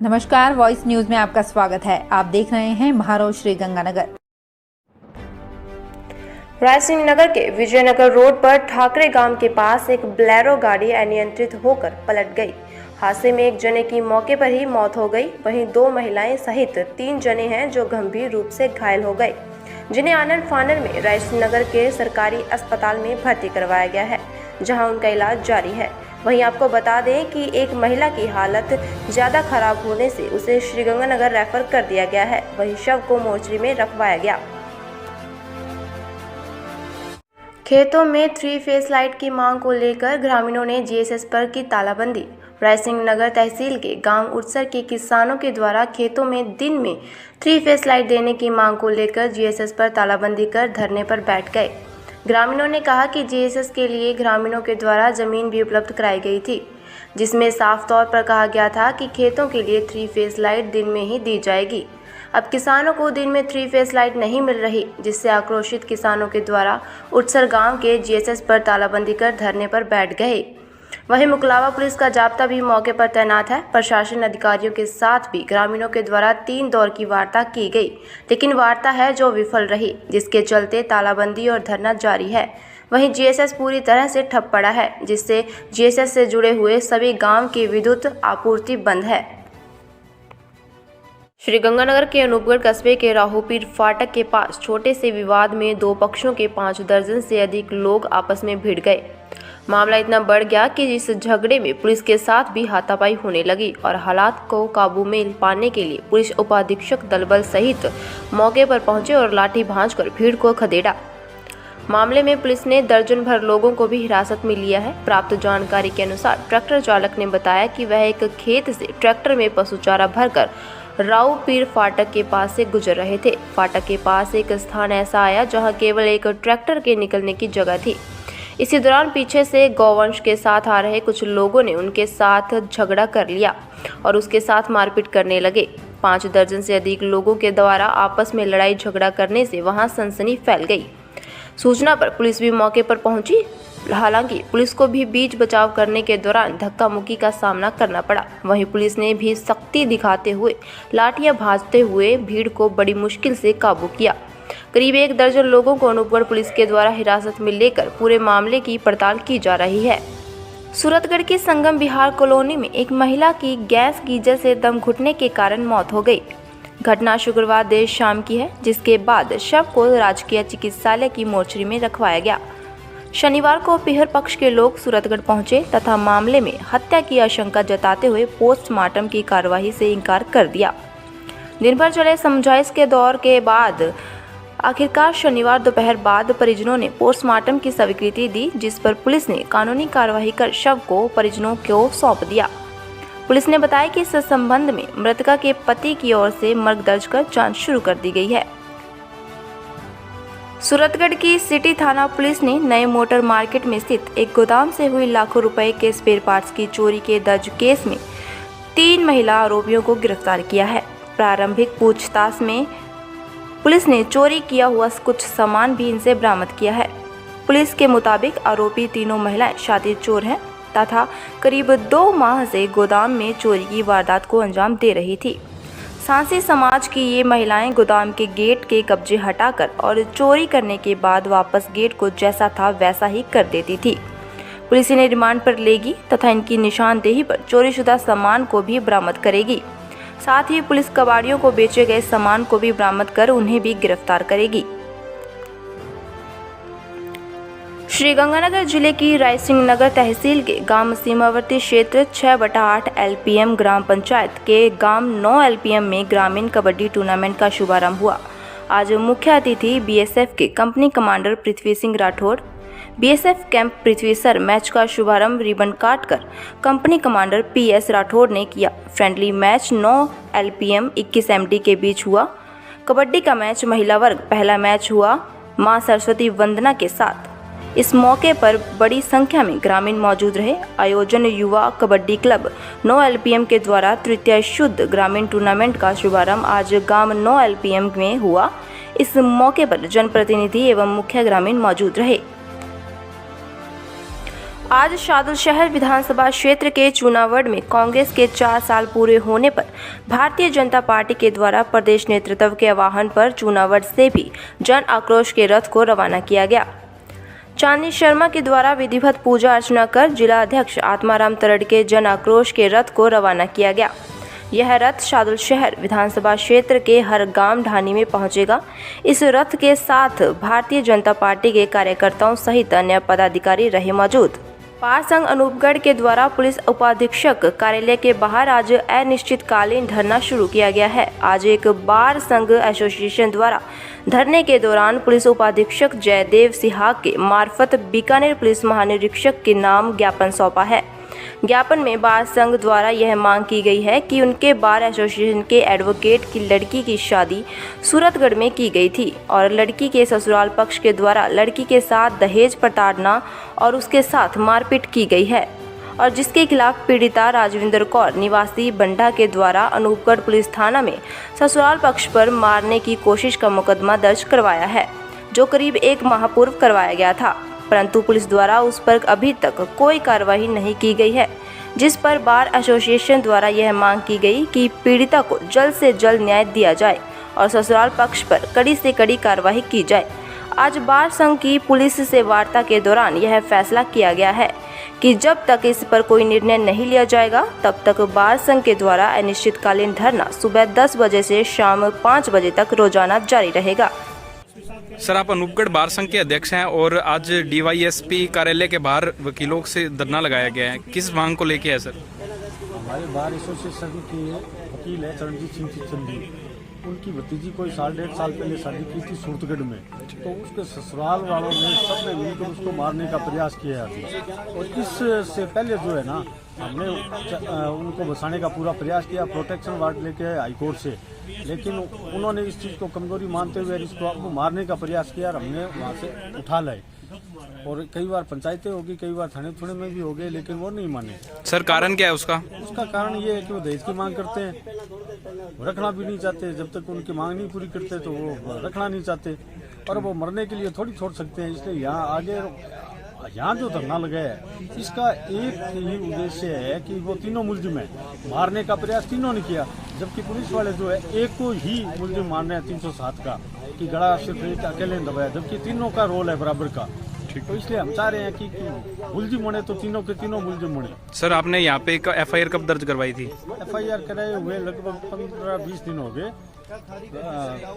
नमस्कार, voice news में आपका स्वागत है। आप देख रहे हैं महाराव श्रीगंगानगर। रायसिंह नगर के विजयनगर रोड पर ठाकरे गांव के पास एक बोलेरो गाड़ी अनियंत्रित होकर पलट गई। हादसे में एक जने की मौके पर ही मौत हो गई, वहीं 2 महिलाएं सहित 3 जने हैं जो गंभीर रूप से घायल हो गए, जिन्हें आनन फानन में रायसिंह नगर के सरकारी अस्पताल में भर्ती करवाया गया है, जहां उनका इलाज जारी है। वहीं आपको बता दें कि एक महिला की हालत ज़्यादा खराब होने से उसे श्रीगंगानगर रेफर कर दिया गया है। वहीं शव को मोर्चरी में रखवाया गया। खेतों में 3 फेस लाइट की मांग को लेकर ग्रामीणों ने जीएसएस पर की तालाबंदी। रायसिंह नगर तहसील के गांव उड़सर के किसानों के द्वारा खेतों में दिन में 3 फेस लाइट देने की मांग को लेकर जीएसएस पर तालाबंदी कर धरने पर बैठ गए। ग्रामीणों ने कहा कि जीएसएस के लिए ग्रामीणों के द्वारा जमीन भी उपलब्ध कराई गई थी, जिसमें साफ तौर पर कहा गया था कि खेतों के लिए 3 फेस लाइट दिन में ही दी जाएगी। अब किसानों को दिन में 3 फेस लाइट नहीं मिल रही, जिससे आक्रोशित किसानों के द्वारा उड़सर गांव के जीएसएस पर तालाबंदी कर धरने पर बैठ गए। वहीं मुकलावा पुलिस का जाब्ता भी मौके पर तैनात है। प्रशासन अधिकारियों के साथ भी ग्रामीणों के द्वारा 3 दौर की वार्ता की गई, लेकिन वार्ता है जो विफल रही, जिसके चलते तालाबंदी और धरना जारी है। वहीं जीएसएस पूरी तरह से ठप पड़ा है, जिससे जीएसएस से जुड़े हुए सभी गांव की विद्युत आपूर्ति बंद है। श्रीगंगानगर के अनूपगढ़ कस्बे के राहूपीर फाटक के पास छोटे से विवाद में 2 पक्षों के 5 दर्जन से अधिक लोग आपस में भिड़ गए। मामला इतना बढ़ गया कि इस झगड़े में पुलिस के साथ भी हाथापाई होने लगी और हालात को काबू में पाने के लिए पुलिस उपाधीक्षक दलबल सहित मौके पर पहुंचे और लाठी भांजकर भीड़ को खदेड़ा। मामले में पुलिस ने दर्जन भर लोगों को भी हिरासत में लिया है। प्राप्त जानकारी के अनुसार ट्रैक्टर चालक ने बताया कि वह एक खेत से ट्रैक्टर में पशु चारा भरकर राहूपीर फाटक के पास से गुजर रहे थे। फाटक के पास एक स्थान ऐसा आया जहां केवल एक ट्रैक्टर के निकलने की जगह थी। इसी दौरान पीछे से गौवंश के साथ आ रहे कुछ लोगों ने उनके साथ झगड़ा कर लिया और उसके साथ मारपीट करने लगे। 5 दर्जन से अधिक लोगों के द्वारा आपस में लड़ाई झगड़ा करने से वहां सनसनी फैल गई। सूचना पर पुलिस भी मौके पर पहुंची। हालांकि पुलिस को भी बीच बचाव करने के दौरान धक्का मुक्की का सामना करना पड़ा। वहीं पुलिस ने भी सख्ती दिखाते हुए लाठियां भाजते हुए भीड़ को बड़ी मुश्किल से काबू किया। करीब 1 दर्जन लोगों को अनूपगढ़ पुलिस के द्वारा हिरासत में लेकर पूरे मामले की पड़ताल की जा रही है। सूरतगढ़ की संगम विहार कॉलोनी में एक महिला की गैस गीजर से दम घुटने के कारण मौत हो गई। घटना शुक्रवार देर शाम की है, जिसके बाद शव को राजकीय चिकित्सालय की मोर्चरी में रखवाया गया। शनिवार को पीहर पक्ष के लोग सूरतगढ़ पहुंचे तथा मामले में हत्या की आशंका जताते हुए पोस्टमार्टम की कार्यवाही से इनकार कर दिया। दिन भर चले समझाइश के दौर के बाद आखिरकार शनिवार दोपहर बाद परिजनों ने पोस्टमार्टम की स्वीकृति दी, जिस पर पुलिस ने कानूनी कार्यवाही कर शव को परिजनों को सौंप दिया। पुलिस ने बताया कि इस संबंध में मृतका के पति की ओर से मर्ग दर्ज कर जांच शुरू कर दी गई है। सूरतगढ़ की सिटी थाना पुलिस ने नए मोटर मार्केट में स्थित एक गोदाम से हुई लाखों रुपए के स्पेयर पार्ट्स की चोरी के दर्ज केस में 3 महिला आरोपियों को गिरफ्तार किया है। प्रारंभिक पूछताछ में पुलिस ने चोरी किया हुआ कुछ सामान भी इनसे बरामद किया है। पुलिस के मुताबिक आरोपी तीनों महिलाएं शातिर चोर हैं तथा करीब 2 माह से गोदाम में चोरी की वारदात को अंजाम दे रही थी। सांसी समाज की ये महिलाएं गोदाम के गेट के कब्जे हटाकर और चोरी करने के बाद वापस गेट को जैसा था वैसा ही कर देती थी। पुलिस इन्हें रिमांड पर लेगी तथा इनकी निशानदेही पर चोरीशुदा सामान को भी बरामद करेगी। साथ ही पुलिस कबाड़ियों को बेचे गए सामान को भी बरामद कर उन्हें भी गिरफ्तार करेगी। श्रीगंगानगर जिले की रायसिंह नगर तहसील के गांव सीमावर्ती क्षेत्र 6/8 एलपीएम ग्राम पंचायत के गांव 9 एलपीएम में ग्रामीण कबड्डी टूर्नामेंट का शुभारंभ हुआ। आज मुख्य अतिथि बीएसएफ के company commander Prithvi Singh Rathore, BSF camp पृथ्वी सर मैच का शुभारंभ रिबन काटकर कंपनी कमांडर पीएस राठौड़ ने किया। फ्रेंडली मैच 9 एलपीएम 21 एमडी के बीच हुआ। कबड्डी का मैच महिला वर्ग पहला मैच हुआ मां सरस्वती वंदना के साथ। इस मौके पर बड़ी संख्या में ग्रामीण मौजूद रहे। आयोजन युवा कबड्डी क्लब 9 एलपीएम के द्वारा तृतीय शुद्ध ग्रामीण टूर्नामेंट का शुभारंभ आज गांव 9 एलपीएम में हुआ। इस मौके पर जनप्रतिनिधि एवं मुख्य ग्रामीण मौजूद रहे। आज शादुलशहर विधानसभा क्षेत्र के चुनावड़ में कांग्रेस के 4 साल पूरे होने पर भारतीय जनता पार्टी के द्वारा प्रदेश नेतृत्व के आह्वान पर चुनावड़ से भी जन आक्रोश के रथ को रवाना किया गया। चांदनी शर्मा के द्वारा विधिवत पूजा अर्चना कर जिला अध्यक्ष आत्माराम तरड़ के जन आक्रोश के रथ को रवाना किया गया। यह रथ शादुलशहर विधानसभा क्षेत्र के हर गांव ढानी में पहुंचेगा। इस रथ के साथ भारतीय जनता पार्टी के कार्यकर्ताओं सहित अन्य पदाधिकारी रहे मौजूद। बार संघ अनूपगढ़ के द्वारा पुलिस उपाधीक्षक कार्यालय के बाहर आज अनिश्चितकालीन धरना शुरू किया गया है। आज एक बार संघ एसोसिएशन द्वारा धरने के दौरान पुलिस उपाधीक्षक जयदेव सिहाग के मार्फत बीकानेर पुलिस महानिरीक्षक के नाम ज्ञापन सौंपा है। ज्ञापन में बार संघ द्वारा यह मांग की गई है कि उनके बार एसोसिएशन के एडवोकेट की लड़की की शादी सूरतगढ़ में की गई थी और लड़की के ससुराल पक्ष के द्वारा लड़की के साथ दहेज प्रताड़ना और उसके साथ मारपीट की गई है और जिसके खिलाफ पीड़िता राजविंदर कौर निवासी बंडा के द्वारा अनूपगढ़ पुलिस थाना में ससुराल पक्ष पर मारने की कोशिश का मुकदमा दर्ज करवाया है, जो करीब 1 माह पूर्व करवाया गया था, परंतु पुलिस द्वारा उस पर अभी तक कोई कार्रवाई नहीं की गई है, जिस पर बार एसोसिएशन द्वारा यह मांग की गई कि पीड़िता को जल्द से जल्द न्याय दिया जाए और ससुराल पक्ष पर कड़ी से कड़ी कार्रवाई की जाए। आज बार संघ की पुलिस से वार्ता के दौरान यह फैसला किया गया है कि जब तक इस पर कोई निर्णय नहीं लिया जाएगा तब तक बार संघ के द्वारा अनिश्चितकालीन धरना सुबह 10 बजे से शाम 5 बजे तक रोजाना जारी रहेगा। सर, आप अनूपगढ़ बार संघ के अध्यक्ष हैं और आज डीवाईएसपी कार्यालय के बाहर वकीलों से धरना लगाया गया है, किस मांग को लेके है सर? हमारे बार एसोसिएशन के वकील है चरणजीत सिंह चंदी, उनकी भतीजी कोई 1.5 साल पहले शादी की थी सूरतगढ़ में, तो उसके ससुराल वालों ने सबने मिलकर उसको मारने का प्रयास किया था और इससे पहले जो है ना हमने उनको बसाने का पूरा प्रयास किया, प्रोटेक्शन वारंट लेके आए हाईकोर्ट से, लेकिन उन्होंने इस चीज़ को कमजोरी मानते हुए इसको मारने का प्रयास किया और हमने वहाँ से उठा लाए और कई बार पंचायतें होगी, कई बार थाने थुने में भी हो गए, लेकिन वो नहीं माने। सर, कारण क्या है उसका? उसका कारण ये है कि वो दहेज की मांग करते हैं, रखना भी नहीं चाहते, जब तक उनकी मांग नहीं पूरी करते तो वो रखना नहीं चाहते और वो मरने के लिए थोड़ी छोड़ सकते हैं। इसलिए यहाँ जो धरना लगा है इसका एक ही उद्देश्य है कि वो तीनों मुलजिम है, मारने का प्रयास तीनों ने किया, जबकि पुलिस वाले जो है एक को ही मुलजिम मार रहे हैं 307 का कि गला सिर्फ एक अकेले ने दबाया, जबकि तीनों का रोल है बराबर का। तो इसलिए हम चाह रहे हैं कि मुलजिम बने तो तीनों के तीनों मुलजिम बने। सर, आपने यहाँ पे FIR कब दर्ज करवाई थी? FIR कराए हुए लगभग 15-20 दिन हो गए,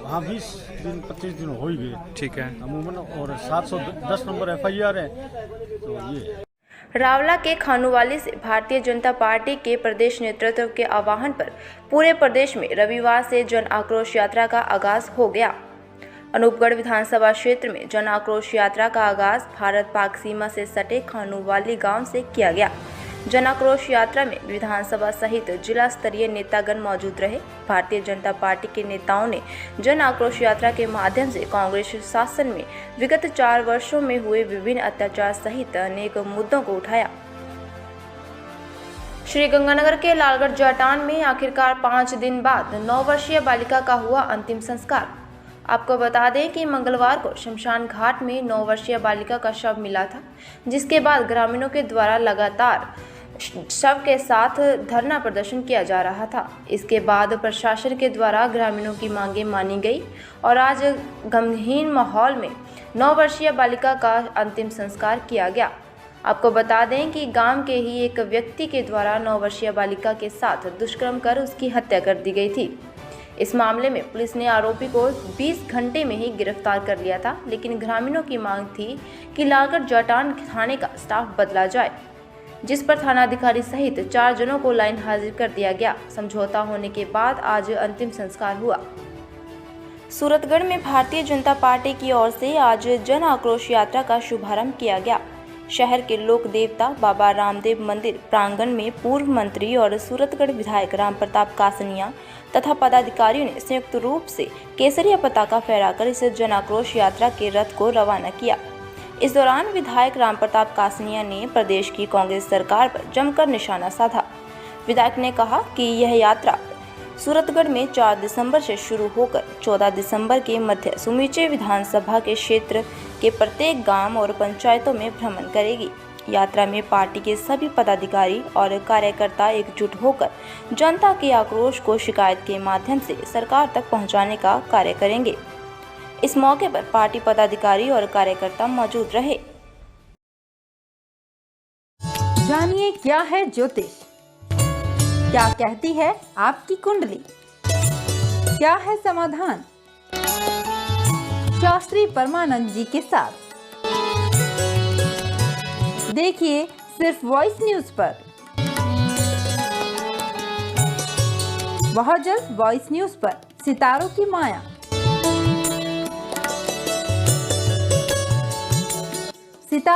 हाँ 20 दिन 25 दिन हो ही गए। ठीक है। अमूमन और 710 नंबर FIR है, तो ये रावला के खानूवाली से भारतीय जनता पार्टी के प्रदेश नेतृत्व के आह्वान पर पूरे प्रदेश में रविवार से जन आक्रोश यात्रा का आगाज हो गया। अनूपगढ़ विधानसभा क्षेत्र में जन आक्रोश यात्रा का आगाज भारत पाक सीमा से सटे खानूवाली गांव से किया गया। जन आक्रोश यात्रा में विधानसभा सहित जिला स्तरीय नेतागण मौजूद रहे। भारतीय जनता पार्टी के नेताओं ने जन आक्रोश यात्रा के माध्यम से कांग्रेस शासन में विगत 4 वर्षों में हुए विभिन्न अत्याचार सहित अनेक मुद्दों को उठाया। श्रीगंगानगर के लालगढ़ जाटान में आखिरकार 5 दिन बाद 9 वर्षीय बालिका का हुआ अंतिम संस्कार। आपको बता दें कि मंगलवार को शमशान घाट में 9 वर्षीय बालिका का शव मिला था, जिसके बाद ग्रामीणों के द्वारा लगातार शव के साथ धरना प्रदर्शन किया जा रहा था। इसके बाद प्रशासन के द्वारा ग्रामीणों की मांगें मानी गई और आज गमगीन माहौल में 9 वर्षीय बालिका का अंतिम संस्कार किया गया। आपको बता दें कि गांव के ही एक व्यक्ति के द्वारा 9 वर्षीय बालिका के साथ दुष्कर्म कर उसकी हत्या कर दी गई थी। इस मामले में पुलिस ने आरोपी को 20 घंटे में ही गिरफ्तार कर लिया था, लेकिन ग्रामीणों की मांग थी कि लालगढ़ जाटान थाने का स्टाफ बदला जाए, जिस पर थानाधिकारी सहित 4 जनों को लाइन हाजिर कर दिया गया। समझौता होने के बाद आज अंतिम संस्कार हुआ। सूरतगढ़ में भारतीय जनता पार्टी की ओर से आज जन आक्रोश यात्रा का शुभारंभ किया गया। शहर के लोक देवता बाबा रामदेव मंदिर प्रांगण में पूर्व मंत्री और सूरतगढ़ विधायक राम प्रताप कासनिया तथा पदाधिकारियों ने संयुक्त रूप से केसरिया पताका फहराकर इस जन आक्रोश यात्रा के रथ को रवाना किया। इस दौरान विधायक राम प्रताप कासनिया ने प्रदेश की कांग्रेस सरकार पर जमकर निशाना साधा। विधायक ने कहा कि यह यात्रा सूरतगढ़ में 4 दिसंबर से शुरू होकर 14 दिसंबर के मध्य समूचे विधानसभा के क्षेत्र के प्रत्येक गांव और पंचायतों में भ्रमण करेगी। यात्रा में पार्टी के सभी पदाधिकारी और कार्यकर्ता एकजुट होकर जनता के आक्रोश को शिकायत के माध्यम से सरकार तक पहुंचाने का कार्य करेंगे। इस मौके पर पार्टी पदाधिकारी और कार्यकर्ता मौजूद रहे। जानिए क्या है ज्योतिष, क्या कहती है आपकी कुंडली, क्या है समाधान शास्त्री परमानंद जी के साथ। देखिए सिर्फ वॉइस न्यूज पर। बहुत जल्द वॉइस न्यूज पर सितारों की माया।